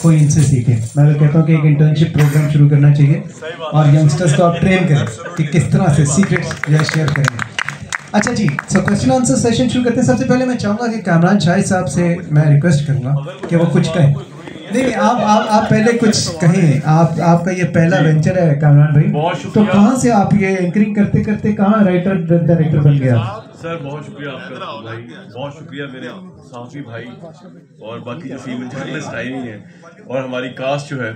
कोई इनसे सीखे। मैं तो कहता हूँ कि एक इंटर्नशिप प्रोग्राम शुरू करना चाहिए और यंगस्टर्स को आप ट्रेन करें कि किस तरह से सीक्रेट्स जो है शेयर करें। अच्छा जी, सो क्वेश्चन आंसर सेशन शुरू करते हैं। सबसे पहले मैं चाहूँगा कि कामरान शाहिद साहब से मैं रिक्वेस्ट करूँगा कि वो कुछ कहें। नहीं, आप पहले कुछ कहें। आपका ये पहला वेंचर है कामरान भाई, तो कहाँ से आप ये एंकरिंग करते करते कहाँ राइटर डायरेक्टर बन गया? सर बहुत शुक्रिया आपका भाई, बहुत शुक्रिया मेरे साथी भाई और बाकी जो फीमेल जर्नलिस्ट आई हुई हैं और हमारी कास्ट जो है।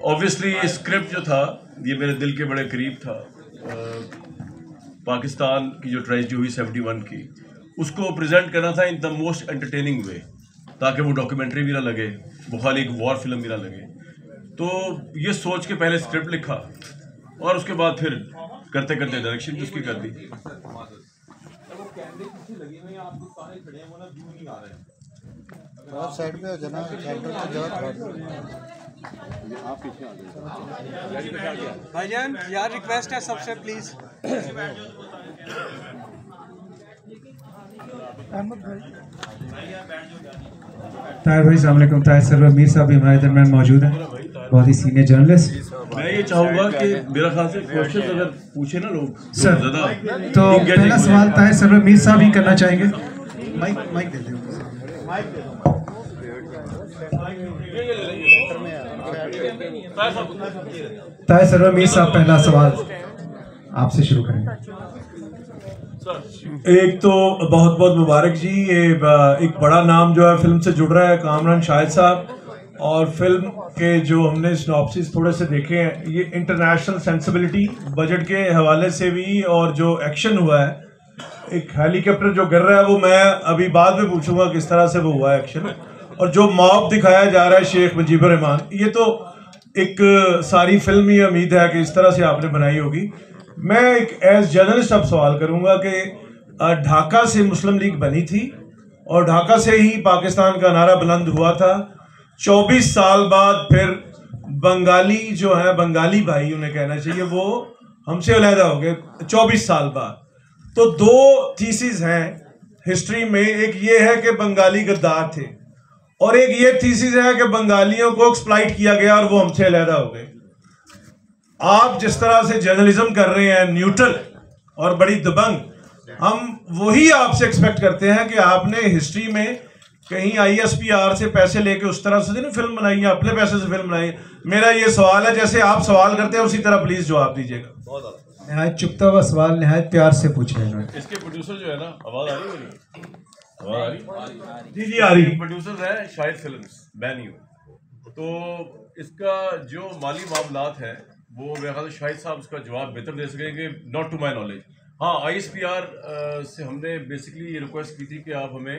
ऑब्वियसली ये स्क्रिप्ट जो था ये मेरे दिल के बड़े करीब था। पाकिस्तान की जो ट्रेजेडी हुई 71 की, उसको प्रेजेंट करना था इन द मोस्ट एंटरटेनिंग वे, ताकि वो डॉक्यूमेंट्री भी ना लगे, वो खाली एक वॉर फिल्म भी ना लगे। तो ये सोच के पहले स्क्रिप्ट लिखा और उसके बाद फिर करते करते डायरेक्शन भी उसकी कर दी। आप साइड पे हो जाना, भाईजान यार रिक्वेस्ट है सबसे प्लीज। ताहिर भाई अस्सलाम वालेकुम। ताहिर सरवर मीर साहब भी हमारे दरमियान मौजूद हैं, बहुत ही सीनियर जर्नलिस्ट। मैं ये चाहूँगा कि मेरा ख्याल से क्वेश्चन अगर पूछे ना लोग सर, तो पहला सवाल ताहिर सरवर मीर साहब ही करना चाहेंगे। माइक दे दो। ताहिर सरवर मीर साहब पहला सवाल आपसे शुरू करेंगे। एक तो बहुत बहुत मुबारक जी, ये एक बड़ा नाम जो है फिल्म से जुड़ रहा है, कामरान शाहिद साहब। और फिल्म के जो हमने सिनॉप्सिस थोड़े से देखे हैं, ये इंटरनेशनल सेंसिबिलिटी बजट के हवाले से भी, और जो एक्शन हुआ है, एक हेलीकॉप्टर जो गिर रहा है वो मैं अभी बाद में पूछूंगा किस तरह से वो हुआ है एक्शन, और जो मॉब दिखाया जा रहा है शेख मुजीबुर रहमान, ये तो एक सारी फिल्म ही उम्मीद है कि इस तरह से आपने बनाई होगी। मैं एक एज जर्नलिस्ट अब सवाल करूंगा कि ढाका से मुस्लिम लीग बनी थी और ढाका से ही पाकिस्तान का नारा बुलंद हुआ था। 24 साल बाद फिर बंगाली जो है, बंगाली भाई उन्हें कहना चाहिए, वो हमसे अलहदा हो गए 24 साल बाद। तो दो थीसिस हैं हिस्ट्री में, एक ये है कि बंगाली गद्दार थे और एक ये थीसिस है कि बंगालियों को एक्सप्लॉइट किया गया और वो हमसे अलहदा हो गए। आप जिस तरह से जर्नलिज्म कर रहे हैं न्यूट्रल और बड़ी दबंग, हम वही आपसे एक्सपेक्ट करते हैं कि आपने हिस्ट्री में कहीं ISPR से पैसे लेके उस तरह से नहीं फिल्म बनाई है, अपने पैसे से फिल्म बनाई। मेरा ये सवाल है, जैसे आप सवाल करते हैं उसी तरह प्लीज जवाब दीजिएगा। नहायत चुपता हुआ सवाल नहायत प्यार से पूछ रहे हैं। इसके प्रोड्यूसर जो है ना, आवाज आ रही है मेरी? आवाज आ रही? जी आ रही। प्रोड्यूसर है शाहिद फिल्म्स, मैं नहीं हूँ। तो इसका जो माली मामलात है वो मेरे ख्याल से शाहिद साहब उसका जवाब बेहतर दे सकेंगे, नॉट टू माई नॉलेज। हाँ, ISPR से हमने बेसिकली ये रिक्वेस्ट की थी कि आप हमें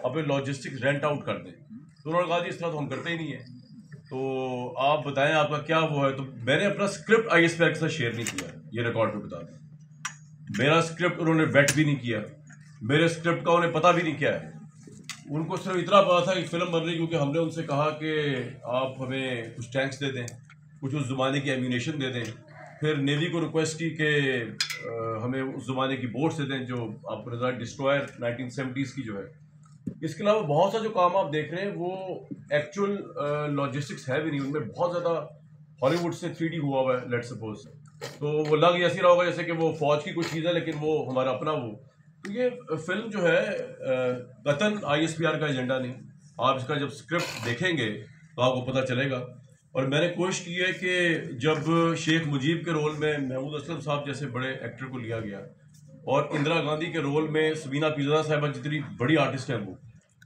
अपने लॉजिस्टिक्स रेंट आउट कर दें, तो उन्होंने कहा जी इस तरह तो हम करते ही नहीं है, तो आप बताएं आपका क्या वो है। तो मैंने अपना स्क्रिप्ट ISPR के साथ शेयर नहीं किया, ये रिकॉर्ड पे बता दें। मेरा स्क्रिप्ट उन्होंने वेट भी नहीं किया, मेरे स्क्रिप्ट का उन्हें पता भी नहीं किया है। उनको सिर्फ इतना पता था कि फिल्म बन रही, क्योंकि हमने उनसे कहा कि आप हमें कुछ टैंक्स दे दें, कुछ उस ज़माने की एम्यूनेशन दे दें। फिर नेवी को रिक्वेस्ट की कि हमें उस ज़माने की बोट्स दे दें जो आपको नजर डिस्ट्रॉयर 1970s की जो है। इसके अलावा बहुत सा जो काम आप देख रहे हैं वो एक्चुअल लॉजिस्टिक्स है भी नहीं, उनमें बहुत ज़्यादा हॉलीवुड से 3D हुआ हुआ है लेट सपोज, तो वो लग ऐसी रहा होगा जैसे कि वो फौज की कुछ चीज़ है लेकिन वो हमारा अपना वो। तो ये फिल्म जो है कतन ISPR का एजेंडा नहीं। आप इसका जब स्क्रिप्ट देखेंगे तो आपको पता चलेगा। और मैंने कोशिश की है कि जब शेख मुजीब के रोल में महमूद असलम साहब जैसे बड़े एक्टर को लिया गया और इंदिरा गांधी के रोल में सबीना पीज़ा साहिबा जितनी बड़ी आर्टिस्ट हैं वो,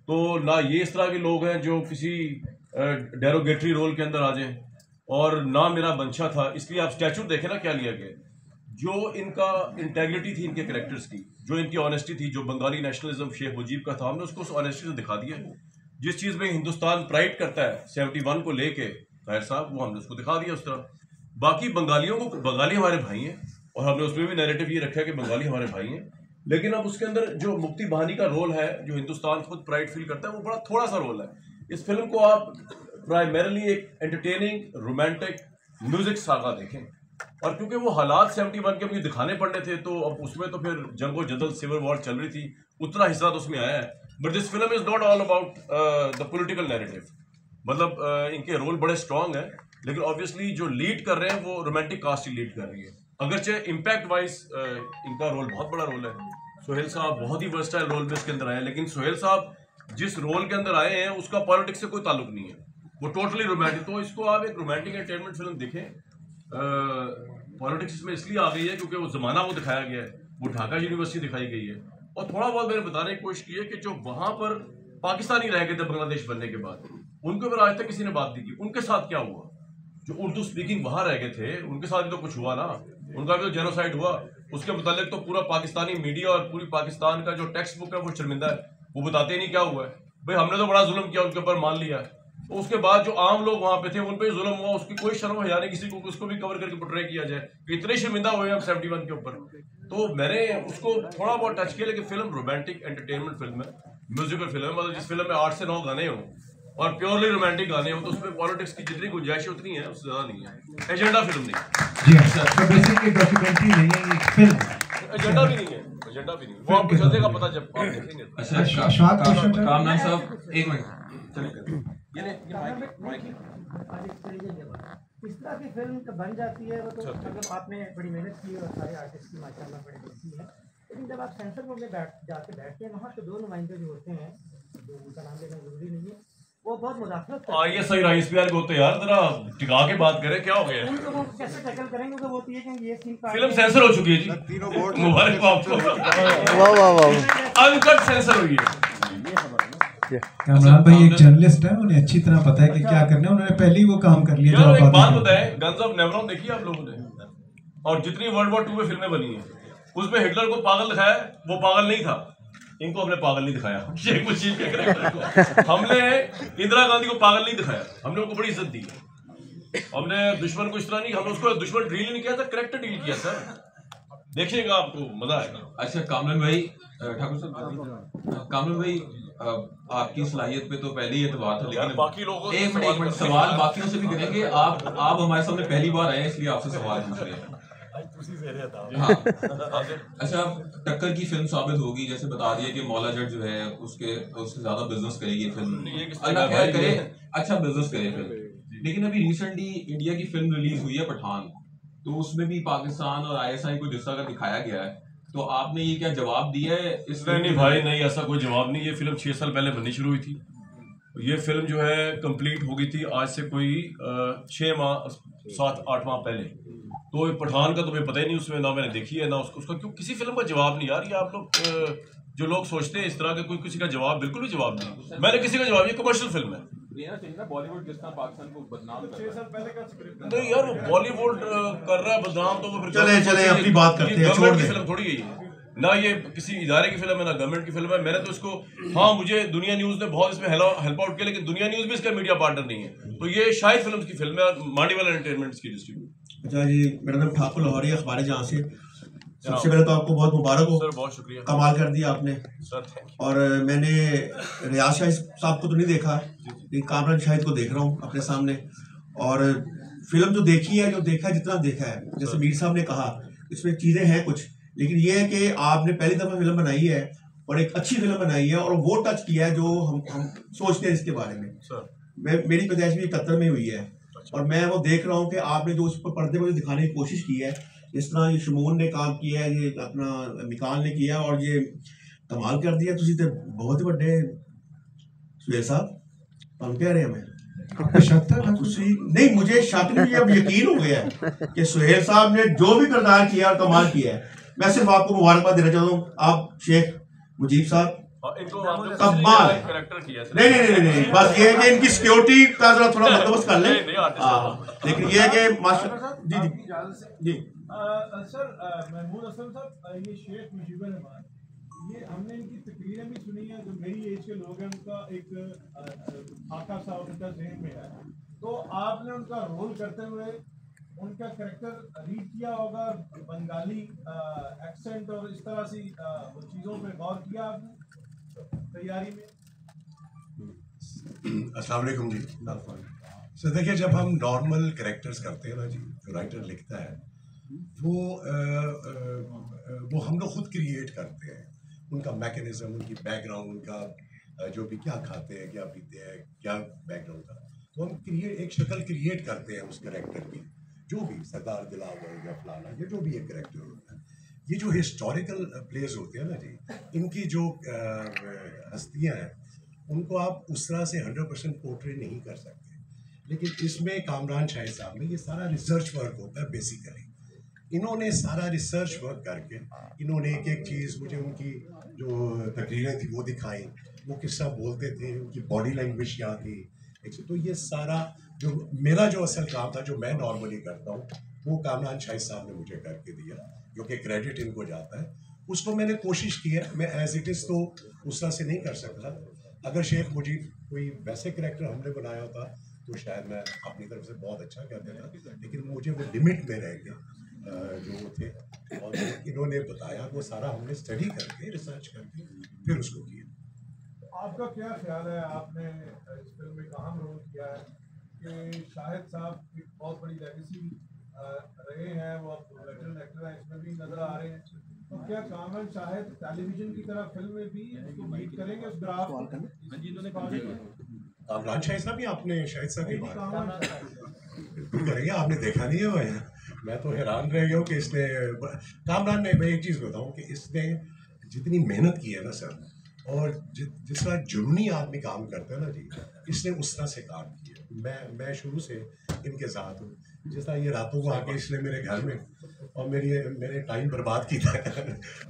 तो ना ये इस तरह के लोग हैं जो किसी डेरोगेटरी रोल के अंदर आ जाएं, और ना मेरा मंशा था। इसलिए आप स्टैचू देखें ना क्या लिया गया, जो इनका इंटेग्रिटी थी इनके कैरेक्टर्स की, जो इनकी ऑनेस्टी थी, जो बंगाली नेशनलिज्म शेख मुजीब का था, हमने उसको उस ऑनेस्टी से दिखा दिया। जिस चीज़ में हिंदुस्तान प्राइड करता है 71 को लेके ताहिर साहब, वो हमने उसको दिखा दिया उस तरह। बाकी बंगालियों को, बंगाली हमारे भाई हैं और हमने उसमें भी नैरेटिव ये रखा है कि बंगाली हमारे भाई हैं, लेकिन अब उसके अंदर जो मुक्ति बहानी का रोल है, जो हिंदुस्तान खुद प्राइड फील करता है, वो बड़ा थोड़ा सा रोल है। इस फिल्म को आप प्राइमरीली एक एंटरटेनिंग रोमांटिक म्यूजिक सागा देखें, और क्योंकि वो हालात 71 के मुझे दिखाने पड़ने थे, तो अब उसमें तो फिर जंगो जदल सिविल वॉर चल रही थी, उतना हिस्सा तो उसमें आया है। But this film is not all about the political narrative. मतलब इनके रोल बड़े स्ट्रांग हैं, लेकिन ऑब्वियसली जो लीड कर रहे हैं वो रोमांटिक कास्ट ही लीड कर रही है। अगरचे इम्पैक्ट वाइज इनका रोल बहुत बड़ा रोल है। सोहेल साहब बहुत ही वर्सटाइल रोल में इसके अंदर आए हैं, लेकिन सोहेल साहब जिस रोल के अंदर आए हैं उसका पॉलिटिक्स से कोई ताल्लुक नहीं है, वो टोटली रोमांटिक। तो इसको आप एक रोमांटिक एंटरटेनमेंट फिल्म देखें। पॉलिटिक्स इसमें इसलिए आ गई है क्योंकि वो ज़माना वो दिखाया गया है, वो ढाका यूनिवर्सिटी दिखाई गई है, और थोड़ा बहुत मैंने बताने की कोशिश की है कि जो वहाँ पर पाकिस्तानी रह गए थे बांग्लादेश बनने के बाद, उनके ऊपर आज तक किसी ने बात नहीं की। उनके साथ क्या हुआ? जो उर्दू स्पीकिंग वहाँ रह गए थे उनके साथ भी तो कुछ हुआ ना, उनका भी तो जेनोसाइड हुआ। उसके मुतालिक तो पूरा पाकिस्तानी मीडिया और पूरी पाकिस्तान का जो टेक्स्ट बुक है वो शर्मिंदा है, वो बताते ही नहीं क्या हुआ है। भाई हमने तो बड़ा जुल्म किया, उनके ऊपर मान लिया, तो उसके बाद जो आम लोग वहाँ पे थे उन पर जुल्म हुआ, उसकी कोई शर्म हया नहीं किसी को, उसको भी कवर करके पोर्ट्रे किया जाए। इतने शर्मिंदा हुए हम 71 के ऊपर। तो मैंने उसको थोड़ा बहुत टच किया, लेकिन फिल्म रोमांटिक एंटरटेनमेंट फिल्म है, म्यूजिकल फिल्म है। मतलब जिस फिल्म में 8 से 9 गाने हों और प्योरली रोमांटिक गाने हो, तो उसमें पॉलिटिक्स की जितनी गुंजाइश उतनी है उससे ज्यादा नहीं है। एजेंडा फिल्म नहीं। जी हाँ, तो बेसिकली डॉक्यूमेंट्री नहीं है, एक फिल्म है। एजेंडा भी नहीं है, एजेंडा भी नहीं। वो आपको चलने का पता जब आप देखेंगे। कामरान साहब एक मिनट, इस तरह की फिल्म बन जाती है, वो तो मतलब आपने बड़ी मेहनत की और सारे आर्टिस्ट की माशाल्लाह बड़ी अच्छी है, लेकिन जब आप सेंसर बोर्ड में जाके बैठते हैं वहाँ के 2 नुमाइंदे जो होते हैं, जो उनका नाम लेना जरूरी नहीं है, वो बहुत मुदाखलत करते हैं। ISI और ISPR को तो यार जरा टिका के बात करें, क्या हो गया? उन लोगों को कैसे टैकल करेंगे? तो वो ये सीन फिल्म सेंसर हो चुकी है जी, तीनों बोर्ड मुबारक हो आपको। वाह वाह वाह। अनकट सेंसर हुई है। कामरान भाई एक जर्नलिस्ट है, उन्हें अच्छी तरह पता है कि क्या करना है, उन्होंने पहले ही वो काम कर लिया। यार एक बात बताएं, गन्स ऑफ नेवरॉन देखी आप लोगों ने? और जितनी वर्ल्ड वॉर 2 में फिल्में बनी हैं उसमें हिटलर को पागल दिखाया, वो पागल नहीं था। इनको हमने पागल नहीं दिखाया, शेख मुजीब के कैरेक्टर को। हमने इंदिरा गांधी को पागल नहीं दिखाया, हमने उनको बड़ी इज्जत दी। हमने दुश्मन को इस तरह नहीं, हमने उसको दुश्मन डील नहीं किया था, करेक्टर डील किया सर। देखिएगा आपको मजा आएगा। अच्छा कामरान भाई, ठाकुर साहब, कामरान भाई आपकी सलाहियत पे तो पहले ही एतबार था, यार लेकिन बाकी लोगों एक मिनट सवाल बाकियों से भी करेंगे। आप हमारे सामने पहली बार आए हैं इसलिए आपसे सवाल पूछ रहे हैं। हाँ, अच्छा टक्कर की फिल्म साबित होगी, जैसे बता दिया कि मौला जट जो है उससे ज्यादा बिजनेस करेगी फिल्म, अल्लाह खैर करे, अच्छा बिजनेस करे फिल्म। लेकिन अभी रिसेंटली इंडिया की फिल्म रिलीज हुई है पठान, तो उसमें भी पाकिस्तान और ISI को जिस तरह का दिखाया गया है, तो आपने ये क्या जवाब दिया है इस? नहीं भाई नहीं, ऐसा कोई जवाब नहीं। ये फिल्म 6 साल पहले बननी शुरू हुई थी। ये फिल्म जो है कंप्लीट हो गई थी आज से कोई 6 माह 7-8 माह पहले। तो पठान का तो मुझे पता ही नहीं, उसमें ना मैंने देखी है ना उसका क्यों किसी फिल्म का जवाब नहीं यार। ये आप लोग जो लोग सोचते हैं इस तरह के, कोई किसी का जवाब बिल्कुल भी जवाब नहीं। मैंने किसी का जवाब, ये कमर्शियल फिल्म है। बॉलीवुड जिस तरह पाकिस्तान को बदनाम कर रहा है। नहीं यार, बॉलीवुड कर रहा है बदनाम, तो वो फिर चले अपनी बात करते हैं, छोड़ दे। फिल्म थोड़ी है ना, ये किसी इदारे की फिल्म है ना गवर्नमेंट की फिल्म है। मैंने तो इसको, हाँ मुझे दुनिया न्यूज़ ने बहुत इसमें हेल्प आउट किया, लेकिन दुनिया न्यूज़ भी इसका मीडिया पार्टनर नहीं है। तो ये शायद फिल्म की फिल्म है, मांडीवाला एंटरटेनमेंट की डिस्ट्रीब्यूट। अच्छा जी, मेरा नाम ठाकुर लाहौरी अखबार जहाँ से। सबसे पहले तो आपको बहुत मुबारक हो सर, बहुत शुक्रिया, कमाल कर दिया आपने सर, थैंक यू। और मैंने रियाज शाहिद साहब को तो नहीं देखा, लेकिन कामरान शाहिद को देख रहा हूँ अपने सामने। और फिल्म जो देखी है, जो देखा है, जितना देखा है, जैसे मीर साहब ने कहा इसमें चीज़ें हैं कुछ, लेकिन ये है कि आपने पहली दफ़ा फिल्म बनाई है और एक अच्छी फिल्म बनाई है और वो टच किया है जो हम सोचते हैं इसके बारे में। सर मेरी पैदाइश भी 71 में हुई है और मैं वो देख रहा हूँ कि आपने जो उस पर पर्दे पर दिखाने की कोशिश की है, जिस तरह ये शमून ने काम किया है, ये अपना मिकाल ने किया और ये कमाल कर दिया। तुसी तो बहुत ही बड़े सुहेल साहब, हम कह रहे हैं हमें शक था? नहीं, मुझे शक नहीं, अब यकीन हो गया है कि सुहेल साहब ने जो भी किरदार किया और कमाल किया है। मैं सिर्फ आपको मुबारकबाद देना चाहता हूँ, आप शेख मुजीब साहब कमाल। नहीं, बस ये है कि इनकी सिक्योरिटी का जरा थोड़ा बंदोबस्त कर लें। लेकिन ये है कि माशा जी सर महमूद असलम साहब, ये शेख मुजीबुर रहमान, ये हमने इनकी तकरीरें भी सुनी है, जो मेरी एज के लोग हैं उनका एक खाका सा उनका जहन में है। तो आपने उनका रोल करते हुए उनका कैरेक्टर रीड किया होगा, बंगाली एक्सेंट और इस तरह सी चीज़ों पे गौर किया आपने तैयारी में? अस्सलाम वालेकुम जी। सो देखिए, जब हम नॉर्मल कैरेक्टर्स करते हैं ना जी, जो राइटर लिखता है वो हम लोग खुद क्रिएट करते हैं। उनका मैकेनिज्म, उनकी बैकग्राउंड, उनका जो भी क्या खाते हैं, क्या पीते हैं, क्या बैकग्राउंड था, तो हम एक शक्ल क्रिएट करते हैं उस कैरेक्टर की, जो भी सरदार दिलावर या फलाना या जो भी एक कैरेक्टर होता है। ये जो हिस्टोरिकल प्लेस होते हैं ना जी, इनकी जो हस्तियाँ हैं उनको आप उस तरह से 100% पोर्ट्रे नहीं कर सकते, लेकिन इसमें कामरान शाहिद साहब में ये सारा रिसर्च वर्क होता है। बेसिकली इन्होंने सारा रिसर्च वर्क करके इन्होंने एक एक चीज़, मुझे उनकी जो तकरीरें थी वो दिखाई, वो किस तरह बोलते थे, उनकी बॉडी लैंग्वेज क्या थी। तो ये सारा जो मेरा जो असल काम था, जो मैं नॉर्मली करता हूँ, वो कामरान शाहिद साहब ने मुझे करके दिया, जो कि क्रेडिट इनको जाता है। उसको मैंने कोशिश की है, मैं एज इट इज़ तो उस तरह से नहीं कर सकता। अगर शेख मुजीब कोई वैसे कैरेक्टर हमने बनाया होता तो शायद मैं अपनी तरफ से बहुत अच्छा कर देता, लेकिन मुझे वो लिमिट में रह गए जो वो थे, और इन्होंने बताया वो सारा हमने स्टडी करके रिसर्च करके फिर उसको किया। आपका क्या ख्याल है, आपने इस फिल्म में अहम रोल किया है कि शाहिद साहब एक बहुत बड़ी लेगेसी रहे हैं, वो अब वेटरन एक्टर हैं, इसमें भी नजर आ रहे हैं, तो क्या कामरान शाहिद टेलीविजन की तरह फिल्म में भी उसको मीट करेंगे उस ग्राफ को? कामरान शाहिद साहब ही, आपने शाहिद साहब की बात करेंगे, आपने देखा नहीं है भाई? मैं तो हैरान रह गया हूँ कि इसने, कामरान ने, मैं एक चीज़ बताऊँ कि इसने जितनी मेहनत की है ना सर, और जिस तरह जुर्मी आदमी काम करता है ना जी, इसने उस तरह से काम किया। मैं शुरू से इनके साथ हूँ। जिस तरह ये रातों को आके इसने मेरे घर में और मेरे टाइम बर्बाद किया है,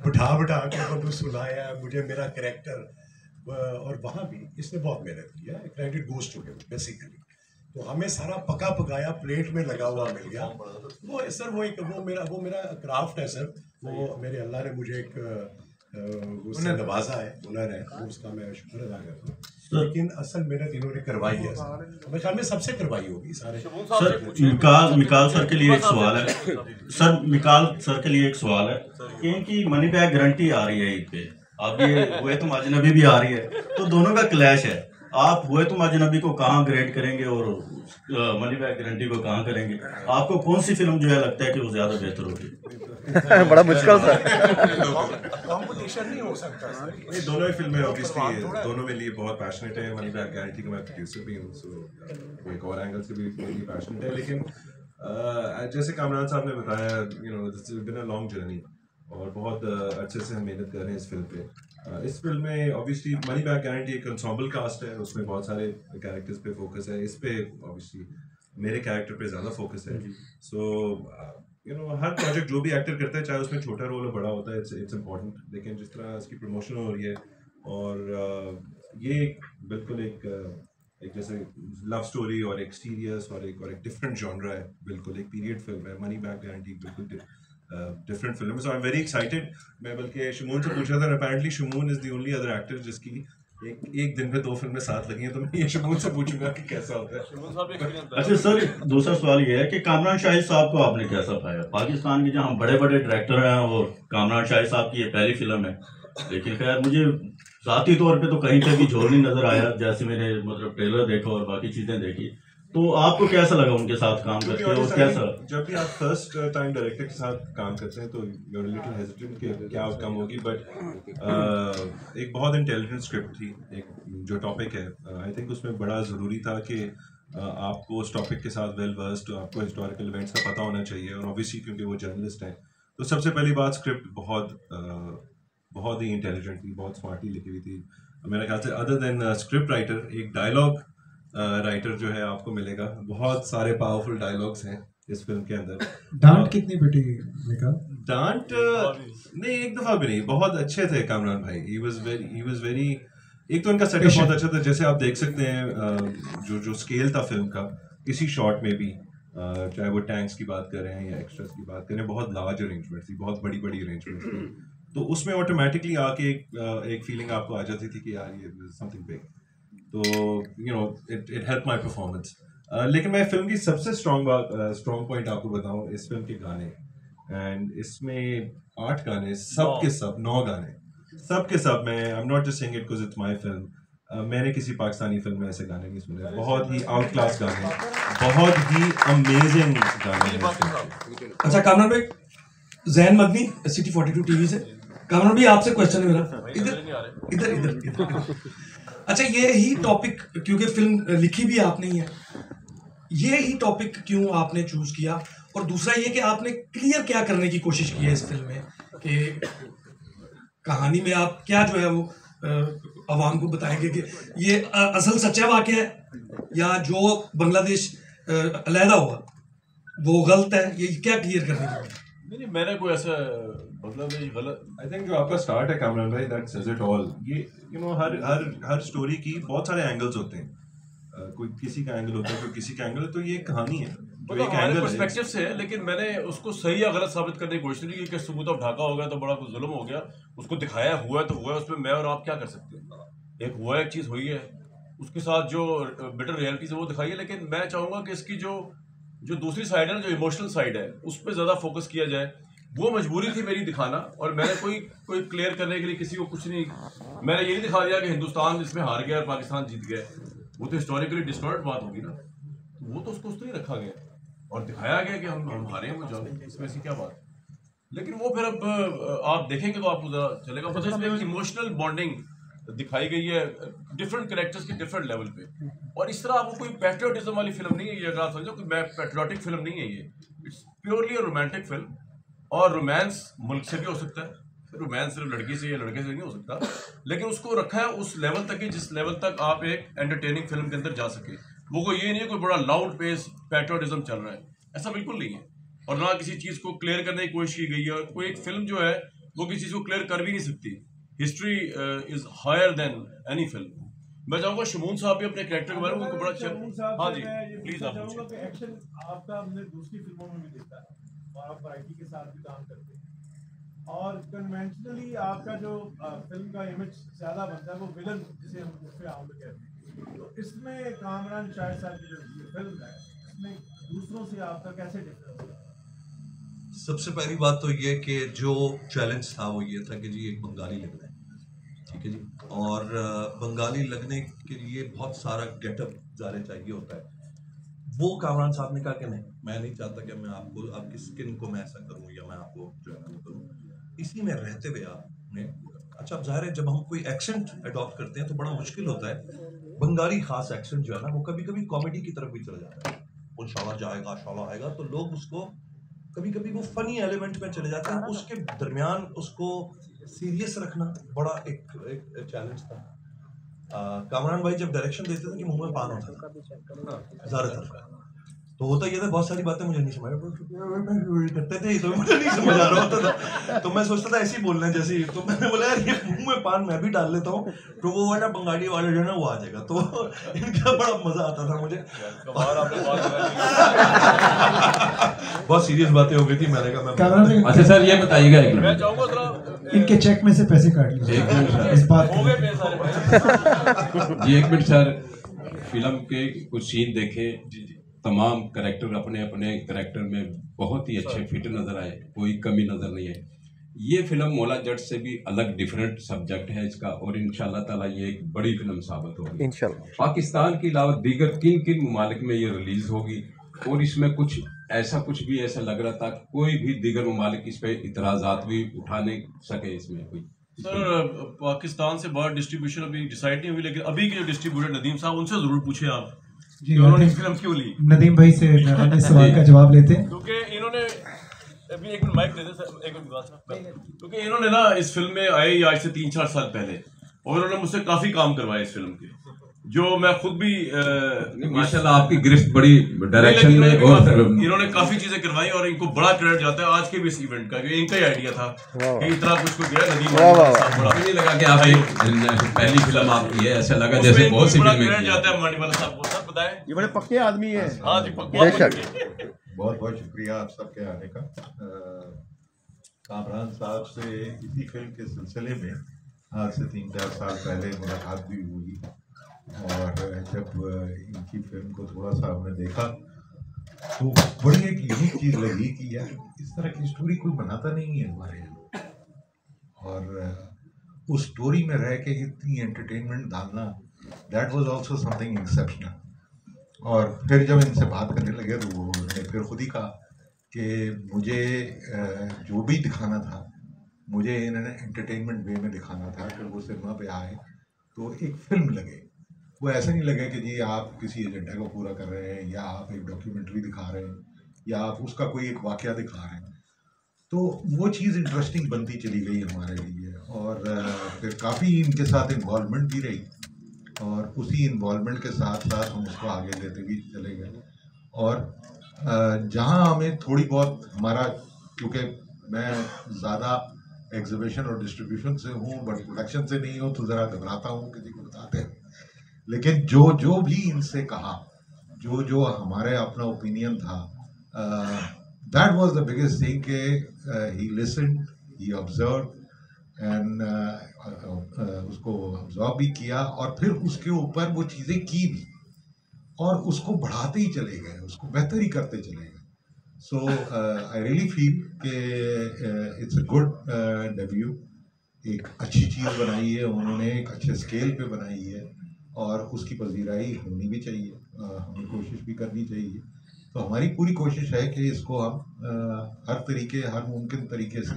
बिठा के बंदू सुनाया है मुझे मेरा कैरेक्टर, और वहाँ भी इसने बहुत मेहनत किया। Credit goes to him basically. तो हमें सारा पका पकाया प्लेट में लगा हुआ मिल गया। वो सर वो मेरा क्राफ्ट है सर, वो मेरे अल्लाह ने मुझे एक उससे नवाजा है, हुनर है, वो उसका मैं शुक्र अदा करता हूँ। लेकिन असल मेहनत इन्होंने करवाई है सर, मेरे ख्याल में सबसे करवाई होगी सारे। सर मिकाल सर के लिए एक सवाल है, सर मिकाल सर के लिए एक सवाल है कि इनकी मनी बैक गारंटी आ रही है ईद पे, अब ये हुए तुम अजनबी भी आ रही है, तो दोनों का क्लैश है। आप हुए तुम अजनबी को कहाँ ग्रेड करेंगे और मनी बैक गारंटी को कहाँ करेंगे? आपको कौन सी फिल्म जो है लगता है कि वो ज्यादा बेहतर होगी? बड़ा मुश्किल था। कंपटीशन नहीं हो सकता। ये दोनों ही फिल्में ऑब्वियसली दोनों में लिए बहुत पैशनेट है। मनी बैक गारंटी का मैं प्रोड्यूसर भी हूँ, सो एक और एंगल से भी मेरी पैशनेट है। लेकिन जैसे कामरान साहब ने बताया, you know this has been a long journey और बहुत अच्छे से हम मेहनत कर रहे हैं इस फिल्म पे। इस फिल्म में ऑब्वियसली मनी बैक गारंटी एक एंसेंबल कास्ट है, उसमें बहुत सारे कैरेक्टर्स पे फोकस है। इस पे ऑब्वियसली मेरे कैरेक्टर पे ज़्यादा फोकस है। So you know her project जो भी एक्टर करता है, चाहे उसमें छोटा रोल हो बड़ा होता है, इट्स इम्पॉर्टेंट। लेकिन जिस तरह इसकी प्रमोशन हो रही है और ये बिल्कुल एक जैसे लव स्टोरी और एक सीरियस और एक डिफरेंट जॉनरा है, बिल्कुल एक पीरियड फिल्म है। मनी बैक गारंटी बिल्कुल डिफरेंट फिल्म है। सो आई एम वेरी एक्साइटेड। मैं बल्कि शमून से पूछ रहा था, apparently Shamoon is the only other actor जिसकी एक दिन में 2 फिल्में साथ लगी हैं, तो मैं ये शमून से पूछूंगा कि कैसा होता है। अच्छा सर, दूसरा सवाल ये है कि कामरान शाहिद साहब को आपने कैसा पाया? पाकिस्तान के जहाँ बड़े बड़े डायरेक्टर हैं और कामरान शाहिद साहब की ये पहली फिल्म है, लेकिन खैर मुझे ज़ाती तौर पे तो कहीं पे भी झोल नहीं नज़र आया, जैसे मैंने मतलब ट्रेलर देखा और बाकी चीज़ें देखी। तो आपको कैसा लगा उनके साथ काम करके और कैसा? जब भी आप फर्स्ट टाइम डायरेक्टर के साथ काम करते हैं तो यू आर लिटिल हेजिटेंट कि क्या आउटकम होगी, बट एक बहुत इंटेलिजेंट स्क्रिप्ट थी। एक जो टॉपिक है, आई थिंक उसमें बड़ा ज़रूरी था कि आपको उस टॉपिक के साथ वेल वर्स्ड, आपको हिस्टोरिकल इवेंट्स का पता होना चाहिए। और ऑब्वियसली क्योंकि वो जर्नलिस्ट हैं, तो सबसे पहली बात स्क्रिप्ट बहुत ही इंटेलिजेंट थी, बहुत स्मार्टली लिखी हुई थी। मेरे ख्याल से अदर देन स्क्रिप्ट राइटर, एक डायलॉग राइटर जो है आपको मिलेगा। बहुत सारे पावरफुल डायलॉग्स हैं इस फिल्म के अंदर। डांट कितनी बेटी निकाल? डांट नहीं, एक दफ़ा भी नहीं। बहुत अच्छे थे कामरान भाई। ही वाज वेरी, एक तो उनका सेटअप बहुत अच्छा था। जैसे आप देख सकते हैं जो स्केल था फिल्म का, किसी शॉट में भी चाहे वो टैंक्स की बात कर रहे हैं या एक्स्ट्रास की बात कर रहे हैं, बहुत लार्ज अरेंजमेंट थी, बहुत बड़ी बड़ी अरेंजमेंट थी। तो उसमें ऑटोमेटिकली आके एक फीलिंग आपको आ जाती थी कि यार ये समथिंग बिग। तो you know it help my performance. लेकिन मैं फिल्म की सबसे स्ट्रॉन्ग पॉइंट आपको बताऊं, इस फिल्म के गाने। एंड इसमें 8 गाने, सब के सब 9 गाने, सब के सब। मैं I am not just saying it because it's my film. मैंने किसी पाकिस्तानी फिल्म में ऐसे गाने नहीं सुने। बहुत ही आउट क्लास गाने, बहुत ही अमेजिंग गाने। अच्छा कामरान भाई, जैन मदनी सिटी 42 टीवी से। कामरान भाई आपसे क्वेश्चन है मेरा, इधर। अच्छा ये ही टॉपिक, क्योंकि फिल्म लिखी भी आपने ही है, ये ही टॉपिक क्यों आपने चूज किया, और दूसरा ये कि आपने क्लियर क्या करने की कोशिश की है इस फिल्म में कि कहानी में आप क्या जो है वो आवाम को बताएंगे कि ये असल सच्चा वाक़या है या जो बांग्लादेश अलहदा हुआ वो गलत है, ये क्या क्लियर करने की? नहीं, मैंने कोई ऐसा बांग्लादेश गलत, आई थिंक जो आपका स्टार्ट है कामरान भाई, दैट सेज इट ऑल। ये हर स्टोरी की बहुत सारे एंगल्स होते हैं, कोई किसी का एंगल होता है, कोई किसी का एंगल है, तो ये एक कहानी है जो एक एंगल पर्सपेक्टिव से है। लेकिन मैंने उसको सही या गलत साबित करने की कोशिश नहीं की कि सबूत अब ढाका हो गया तो बड़ा कुछ जुल्म हो गया, उसको दिखाया हुआ है तो हुआ है, उसमें मैं और आप क्या कर सकते हैं। एक हुआ एक चीज़ हुई है, उसके साथ जो बेटर रियलिटी है वो दिखाई है। लेकिन मैं चाहूँगा कि इसकी जो दूसरी साइड है ना, जो इमोशनल साइड है, उस पर ज़्यादा फोकस किया जाए। वो मजबूरी थी मेरी दिखाना, और मैंने कोई क्लियर करने के लिए किसी को कुछ नहीं, मैंने ये नहीं दिखा दिया कि हिंदुस्तान इसमें हार गया और पाकिस्तान जीत गया। वो तो हिस्टोरिकली डिस्टॉर्ट बात होगी ना, वो तो उसको उस तरह रखा गया और दिखाया गया कि हम हारे हैं, वो जाने, इसमें ऐसी क्या बात। लेकिन वो फिर अब आप देखेंगे तो आपको ज़रा चलेगा पता, इसमें एक इमोशनल बॉन्डिंग दिखाई गई है डिफरेंट कैरेक्टर्स के डिफरेंट लेवल पे। और इस तरह आपको कोई पैट्रियोटिज्म वाली फिल्म नहीं है ये, अगर आप समझो कि मैं पैट्रियोटिक फिल्म नहीं है ये, इट्स प्योरली रोमांटिक फिल्म। और रोमांस मुल्क से भी हो सकता है, रोमांस सिर्फ लड़की से या लड़के से नहीं हो सकता, लेकिन उसको रखा है उस लेवल तक ही जिस लेवल तक आप एक एंटरटेनिंग फिल्म के अंदर जा सके। वो कोई ये नहीं है कोई बड़ा लाउड पेस पैट्रियोटिज्म चल रहा है, ऐसा बिल्कुल नहीं है। और ना किसी चीज़ को क्लियर करने की कोशिश की गई है, और कोई एक फिल्म जो है वो किसी चीज़ को क्लियर कर भी नहीं सकती। History is higher than any film. मैं चाहूँगा शमून साहब भी अपने कैरेक्टर के बारे में उनको बड़ा अच्छा, हाँ जी प्लीज आप पूछिए। एक्शन आपका हमने दूसरी फिल्मों में भी देखा है और आप वैरायटी के साथ भी काम करते हैं, और कन्वेंशनली आपका जो फिल्म का इमेज ज़्यादा बनता है वो विलन जिसे हम दूसरे आम में कहते हैं। तो इसमें कामरान शाहिद साहब की जो फिल्म है इसमें दूसरों से आपका कैसे डिफरेंस है? सबसे पहली बात तो ये कि जो चैलेंज था वो ये था कि जी एक बंगाली लगना है, ठीक है जी, और बंगाली लगने के लिए बहुत सारा गेटअप ज़ाहिर चाहिए होता है। वो कामरान साहब ने कहा कि नहीं, मैं नहीं चाहता कि मैं आपको आपकी स्किन को मैं ऐसा करूँ या मैं आपको जो है करूँ। इसी में रहते हुए आपने अच्छा, अब ज़ाहिर है जब हम कोई एक्सेंट अडॉप्ट करते हैं तो बड़ा मुश्किल होता है। बंगाली खास एक्सेंट जो है ना वो कभी कभी कॉमेडी की तरफ भी चला जाता है, वो शाला जाएगा शाला आएगा, तो लोग उसको कभी कभी वो फनी एलिमेंट में चले जाते हैं, उसके दरमियान उसको सीरियस रखना बड़ा एक चैलेंज था। कामरान भाई जब डायरेक्शन देते थे कि मुंह में पान होता था ज़्यादातर, तो होता ये था बहुत सारी बातें मुझे नहीं समझ करते थे, तो मुझे नहीं समझ आ रहा होता था, तो मैं सोचता था ऐसे ही बोलना है जैसे, तो मैंने बोला यार ये मुंह में पान मैं भी डाल लेता हूँ, तो वो वाला बंगाली वाले जो है ना वो आ जाएगा, तो इनका बड़ा मजा आता था मुझे। बहुत सीरियस बातें हो गई थी, मैंने कहा अच्छा सर ये बताइएगा एक मैं चाहूँगा जरा इनके चेक में से पैसे काट लीजिए इस बात हो गए पैसे। जी एक मिनट सर, फिल्म के कुछ सीन देखे, तमाम करेक्टर अपने अपने करेक्टर में बहुत ही अच्छे फिट नजर आए, कोई कमी नजर नहीं है। ये फिल्म मौला जट से भी अलग डिफरेंट सब्जेक्ट है इसका, और इंशाल्लाह ताला ये एक बड़ी फिल्म साबित होगी इंशाल्लाह। पाकिस्तान के अलावा दीगर किन किन ममालिक में ये रिलीज होगी, और इसमें कुछ ऐसा लग रहा था कोई भी दीगर ममालिक इस पर इतराजात भी उठा नहीं सके इसमें कोई। सर पाकिस्तान से बाहर डिस्ट्रीब्यूशन अभी डिसाइड नहीं हुई, लेकिन अभी के जो डिस्ट्रीब्यूटर नदीम साहब उनसे जरूर पूछे आप जी, उन्होंने फिल्म क्यों ली। नदीम भाई से इस सवाल का जवाब लेते हैं, क्योंकि इन्होंने अभी एक मिनट माइक दे दे सर, एक मिनट, क्योंकि इन्होंने ना इस फिल्म में आए आज से 3-4 साल पहले, और उन्होंने मुझसे काफी काम करवाया इस फिल्म के, जो मैं खुद भी माशाल्लाह आपकी गिरफ्त बड़ी डायरेक्शन में, और इन्होंने काफी चीजें करवाई और इनको बड़ा क्रेडिट जाता है आज के भी इस इवेंट का, क्योंकि इनका ही आइडिया था कि इतना कुछ को दिया नदीम। बड़ा नहीं लगा कि आप पहली फिल्म आपकी है, ऐसा लगा जैसे बहुत सी फिल्में क्रेडिट जाता है मानी वाला साहब को। सर बताएं, ये बड़े पक्के आदमी है। हाँ जी पक्के। बहुत बहुत शुक्रिया आप सबके आने का। कामरान साहब से इसी फिल्म के सिलसिले में आज से 3-4 साल पहले मुलाकात भी हुई, और जब इनकी फिल्म को थोड़ा सा हमने देखा तो बड़ी एक यूनिक चीज़ लगी कि यार इस तरह की स्टोरी कोई बनाता नहीं है हमारे यहाँ, और उस स्टोरी में रह के इतनी एंटरटेनमेंट डालना, that was also something exceptional. और फिर जब इनसे बात करने लगे तो उन्होंने फिर खुद ही कहा कि मुझे जो भी दिखाना था मुझे इन्होंने एंटरटेनमेंट वे में दिखाना था, फिर वो सिनेमा पे आए तो एक फिल्म लगे, वो ऐसा नहीं लगे कि जी आप किसी एजेंडा को पूरा कर रहे हैं या आप एक डॉक्यूमेंट्री दिखा रहे हैं या आप उसका कोई एक वाकया दिखा रहे हैं। तो वो चीज़ इंटरेस्टिंग बनती चली गई हमारे लिए और फिर काफ़ी इनके साथ इन्वॉल्वमेंट भी रही और उसी इन्वॉल्वमेंट के साथ साथ हम उसको आगे लेते भी चले गए। और जहाँ हमें थोड़ी बहुत हमारा, क्योंकि मैं ज़्यादा एग्जीबिशन और डिस्ट्रीब्यूशन से हूँ बट प्रोडक्शन से नहीं हूँ, तो ज़रा घबराता हूँ किसी को बताते हैं। लेकिन जो भी इनसे कहा, जो हमारे अपना ओपिनियन था, that was the biggest thing के ही लिसन्ड, ही ऑब्जर्व एंड उसको ऑब्जर्व भी किया और फिर उसके ऊपर वो चीज़ें की भी और उसको बढ़ाते ही चले गए, उसको बेहतर ही करते चले गए। सो आई रियली फील कि इट्स अ गुड डेब्यू, एक अच्छी चीज़ बनाई है उन्होंने, एक अच्छे स्केल पे बनाई है और उसकी पजीराई होनी भी चाहिए, हमें कोशिश भी करनी चाहिए। तो हमारी पूरी कोशिश है कि इसको हम हर मुमकिन तरीके से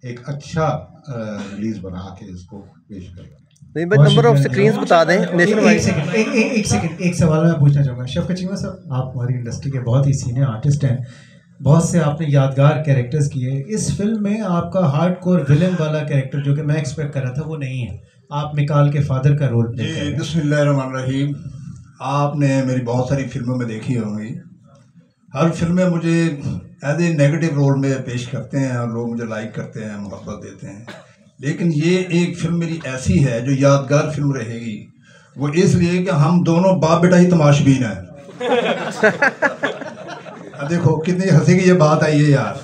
एक अच्छा रिलीज़ बना के इसको पेश करें। नंबर ऑफ स्क्रीन्स बता दें नेशनल वाइड। एक सेकंड, एक सवाल मैं पूछना चाहूँगा। शफकत चीमा साहब, आप हमारी इंडस्ट्री के बहुत ही सीनियर आर्टिस्ट हैं, बहुत से आपने यादगार कैरेक्टर्स किए। इस फिल्म में आपका हार्डकोर विलेन वाला कैरेक्टर जो कि मैं एक्सपेक्ट कर रहा था वो नहीं है, आप मिकाल के फादर का रोल प्ले कर रहे हैं। बिस्मिल्लाहिर्रहमानिर्रहीम। आपने मेरी बहुत सारी फिल्मों में देखी होंगी, हर फिल्म में मुझे एज ए नेगेटिव रोल में पेश करते हैं और लोग मुझे लाइक करते हैं, मोहब्बत देते हैं। लेकिन ये एक फिल्म मेरी ऐसी है जो यादगार फिल्म रहेगी, वो इसलिए कि हम दोनों बाप बेटा ही तमाशबीन हैं। देखो कितनी हंसी की ये बात आई है यार,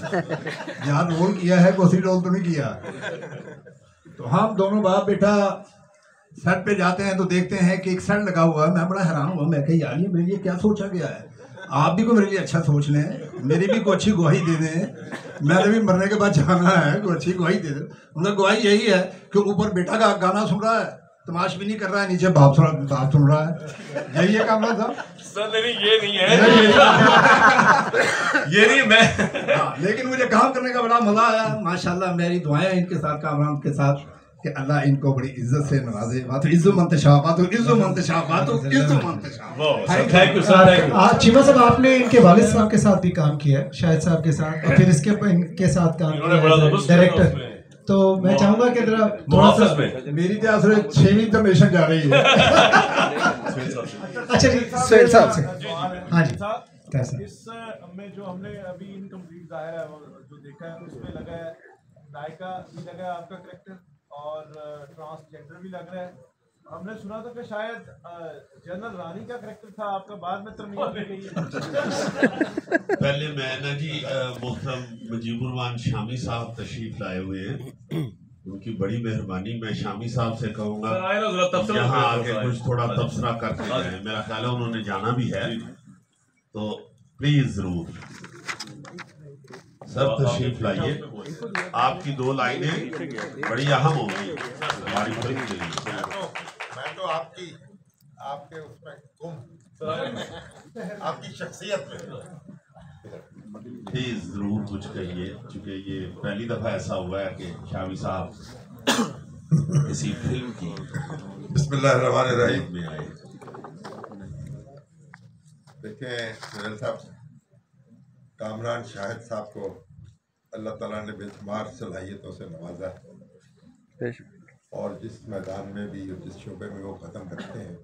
यहाँ रोल किया है, कोई रोल तो नहीं किया। तो हम दोनों बाप बेटा सेट पे जाते हैं तो देखते हैं कि एक सेट लगा हुआ है। मैं बड़ा हैरान हुआ, मैं कहा यार ये मेरे लिए क्या सोचा गया है, आप भी कोई मेरे लिए अच्छा सोच लें, मेरी भी कोई अच्छी गवाही दे दें, मैंने भी मरने के बाद जाना है, कोई अच्छी गवाही दे दें। उनका गवाही यही है कि ऊपर बेटा का गाना सुन रहा है, तमाश भी नहीं कर रहा है, नीचे बाप सुन रहा है। यही है काम था सर। नहीं ये नहीं है ये नहीं मैं लेकिन मुझे काम करने का बड़ा मजा आया माशाल्लाह। मेरी दुआएं इनके साथ, कामरान के साथ, कि अल्लाह इनको बड़ी इज्जत से नवाजे। बात इज्जो मंतशा, बात इज्जो मंतशा, बात इज्जो मंतशा। Thank you sir, thank you. आज चीमा साहब आपने इनके वालिद साहब के साथ भी काम किया है, शाहिद साहब के साथ, और फिर इनके साथ काम किया डायरेक्टर। तो मैं चाहूंगा कि जरा थोड़ा सा, मेरी तो असर 6वीं तमेशन जा रही है। अच्छा जी, सोहेल साहब से। हाँ जी, कैसा इस में जो हमने अभी इनकम्प्लीट ज़ाहिर है जो देखा है उसमें लगा है नायका भी लगा है आपका कैरेक्टर और ट्रांसजेंडर भी लग रहा है। हमने सुना था कि शायद जनरल रानी का कैरेक्टर था आपका, बाद में तरमीम की गई है। पहले मैं ना जी मोहतरम मुजीबुररहमान शामी साहब तशरीफ लाए हुए हैं, उनकी बड़ी मेहरबानी। मैं शामी साहब से कहूँगा यहाँ आके कुछ थोड़ा तबसरा करके जाए, मेरा ख्याल है उन्होंने जाना भी है, तो प्लीज जरूर सब तशरीफ लाइए। आपकी 2 लाइनें बड़ी अहम होंगी हमारी फिल्म के लिए। मैं तो आपके उसमें आपकी शख्सियत में प्लीज जरूर कुछ कहिए, चूंकि ये पहली दफा ऐसा हुआ है कि शामी साहब किसी फिल्म की बिस्मिल्लाहिर्रहमानिर्रहीम में आए। देखें सुहेल साहब, कामरान शाहिद साहब को अल्लाह ताला ने बेशुमार सलाहियतों से नवाजा है और जिस मैदान में भी और जिस शोबे में वो कदम रखते हैं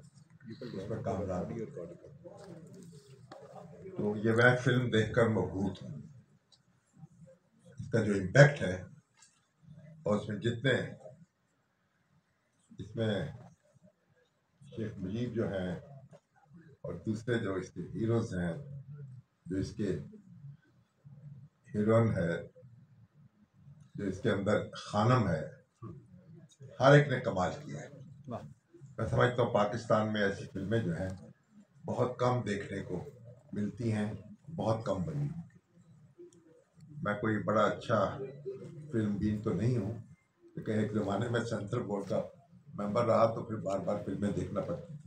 उसमें कामयाब भी। तो ये मैं फिल्म देखकर मबहूत हूँ, इसका जो इम्पैक्ट है और उसमें जितने इसमें शेख मुजीब जो हैं और दूसरे जो इसके हीरोज हैं, जो इसके हीरोइन है, जो इसके अंदर खानम है, हर एक ने कमाल किया है। मैं समझता हूँ पाकिस्तान में ऐसी फिल्में जो हैं बहुत कम देखने को मिलती हैं, बहुत कम बनी। मैं कोई बड़ा अच्छा फिल्म बीन तो नहीं हूँ, लेकिन एक ज़माने में सेंट्रल बोर्ड का मेंबर रहा तो फिर बार बार फिल्में देखना पड़ती थी।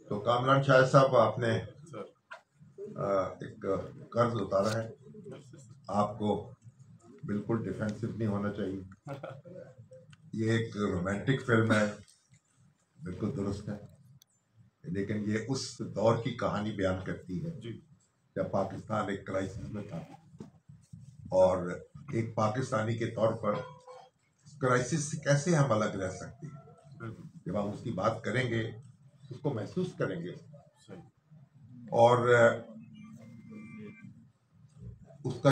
तो कामरान शाहिद साहब, आपने एक कर्ज उतारा है, आपको बिल्कुल डिफेंसिव नहीं होना चाहिए। ये एक रोमांटिक फिल्म है, बिल्कुल दुरुस्त है। लेकिन ये उस दौर की कहानी बयान करती है जब पाकिस्तान एक क्राइसिस में था, और एक पाकिस्तानी के तौर पर क्राइसिस से कैसे हम अलग रह सकते हैं। जब हम उसकी बात करेंगे उसको महसूस करेंगे, और उसका